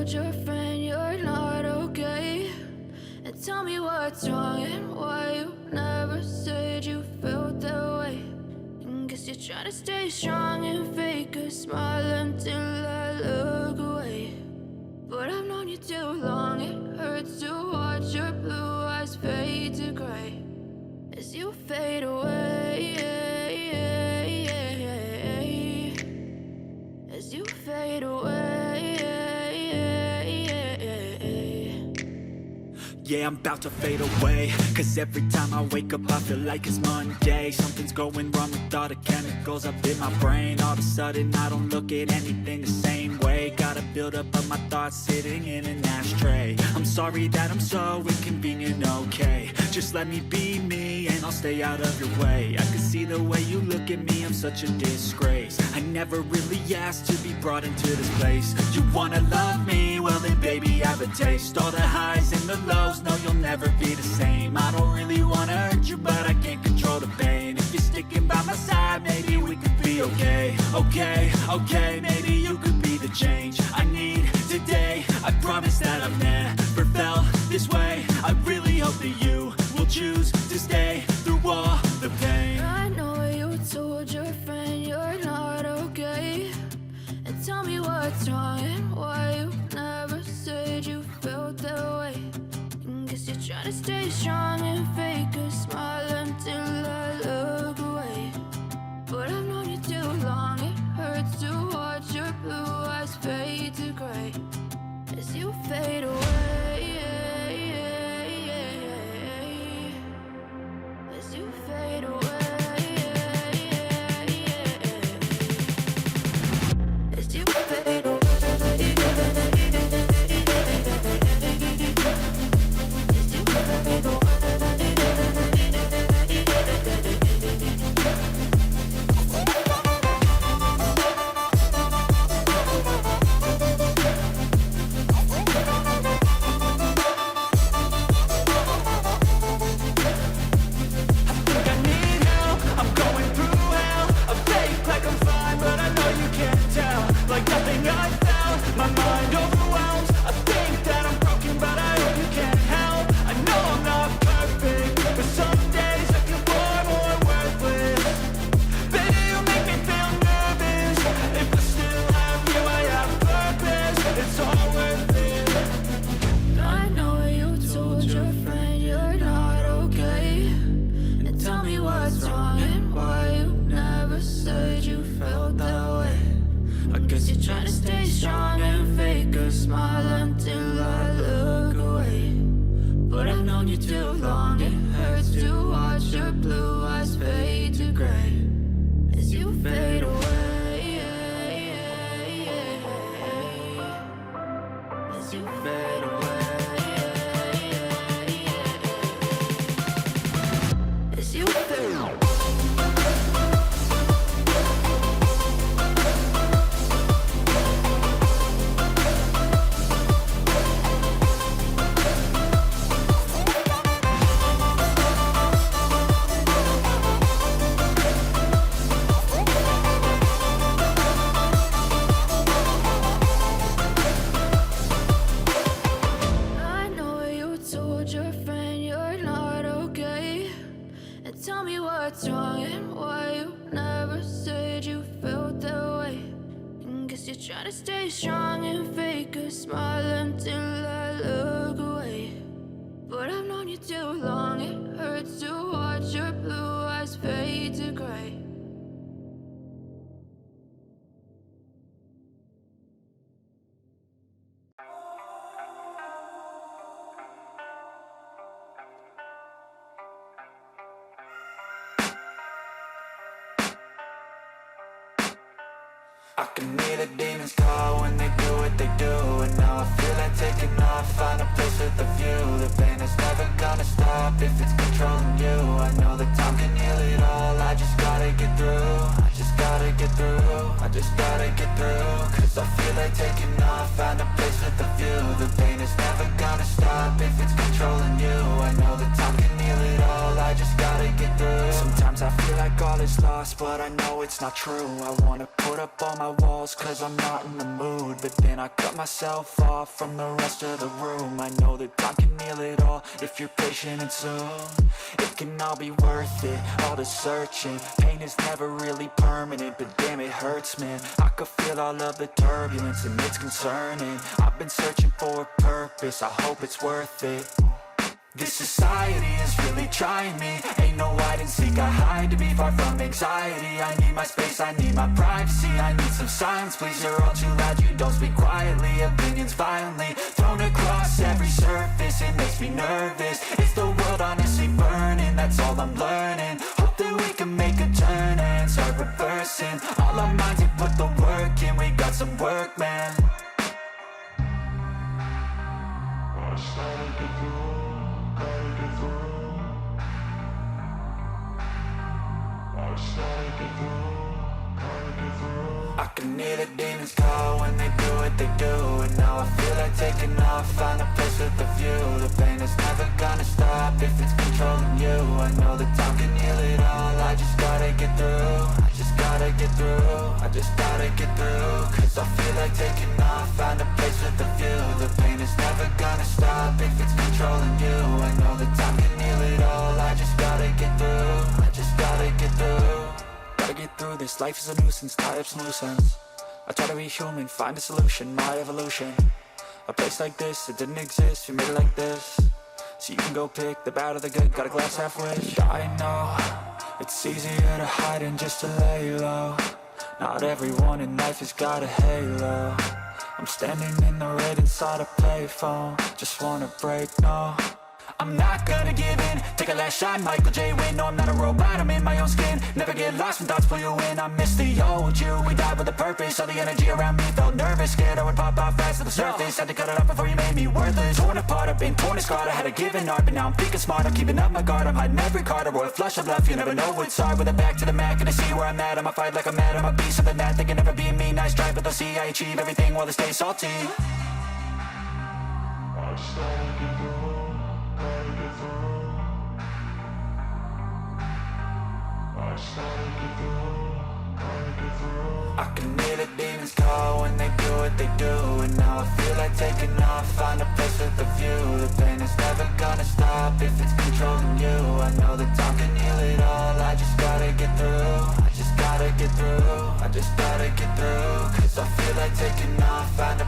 told your friend you're not okay? And tell me what's wrong and why you never said you felt that way. And guess you're trying to stay strong and fake a smile until I look away. But I've known you too long, it hurts to watch your blue eyes fade to gray as you fade away, as you fade away. Yeah, I'm about to fade away, cause every time I wake up I feel like it's Monday. Something's going wrong with all the chemicals up in my brain. All of a sudden I don't look at anything the same way. Got a buildup of my thoughts sitting in an ashtray. I'm sorry that I'm so inconvenient, okay? Just let me be me and I'll stay out of your way. I can see the way you look at me, I'm such a disgrace. I never really asked to be brought into this place. You wanna love me? Well then baby, have a taste. All the highs and the lows, no, you'll never be the same. I don't really wanna hurt you, but I can't control the pain. If you're sticking by my side, maybe we could be okay. Okay, maybe you could be the change I need today. I promise that I've never felt this way. I really hope that you will choose to stay through all the pain. I know you told your friend you're not okay. And tell me what's wrong and why you never said you felt that way. Guess you're trying to stay strong and fake a smile until I look away. But I've known you too long, it hurts to watch your blue eyes fade to gray as you fade away, as you fade away, as you fade away. I can hear the demons call when they do what they do. And now I feel like taking off, find a place with a view. The pain is never gonna stop if it's controlling you. I know that time can heal it all, I just gotta get through. I just gotta get through, I just gotta get through. Cause I feel like taking off, find a place with a view. The pain is never gonna stop if it's controlling you. I know that time can heal it all, I just gotta get through. Sometimes I feel like like all is lost, but I know it's not true. I wanna put up all my walls cause I'm not in the mood, but then I cut myself off from the rest of the room. I know that time can heal it all if you're patient and soon it can all be worth it, all the searching. Pain is never really permanent, but damn it hurts, man. I could feel all of the turbulence and it's concerning. I've been searching for a purpose, I hope it's worth it. This society is really trying me. Ain't no hide and seek, I hide to be far from anxiety. I need my space, I need my privacy. I need some silence, please, you're all too loud. You don't speak quietly, opinions violently thrown across every surface. It makes me nervous, it's the world honestly burning. That's all I'm learning, hope that we can make a turn and start reversing. All our minds have put the work in, we got some work, man. I can hear the demons call when they do what they do, and now I feel like taking off, find a place with a view. The pain is never gonna stop if it's controlling you. I know that time can heal it all, I just gotta get through. I just gotta get through, I just gotta get through. Cause I feel like taking off, find a place with a view. The pain is never gonna stop if it's controlling you. I know that time can heal it all, I just gotta get through. I just gotta get through. Gotta get through this, life is a nuisance, tie up some loose ends. I try to be human, find a solution, my evolution. A place like this, it didn't exist, we made it like this. So you can go pick the bad or the good, got a glass halfway. I know, it's easier to hide than just to lay low. Not everyone in life has got a halo. I'm standing in the red inside a payphone, just wanna break, no. I'm not gonna give in, take a last shot, Michael J. Win. No, I'm not a robot, I'm in my own skin. Never get lost when thoughts pull you in. I miss the old you, we died with a purpose. All the energy around me felt nervous, scared I would pop off fast to the surface. Had to cut it off before you made me worthless. Torn apart, I've been torn and scarred. I had a given art, but now I'm thinking smart. I'm keeping up my guard, I'm hiding every card. A royal flush of left, you never know what's hard. With a back to the mat, gonna see where I'm at. I'ma fight like I'm mad, I'ma be something that they can never be me. Nice try, but they'll see I achieve everything while they stay salty. I can hear the demons call when they do what they do, and now I feel like taking off, find a place with a view. The pain is never gonna stop if it's controlling you. I know that time can heal it all, I just gotta get through. I just gotta get through, I just gotta get through. Cause I feel like taking off, find a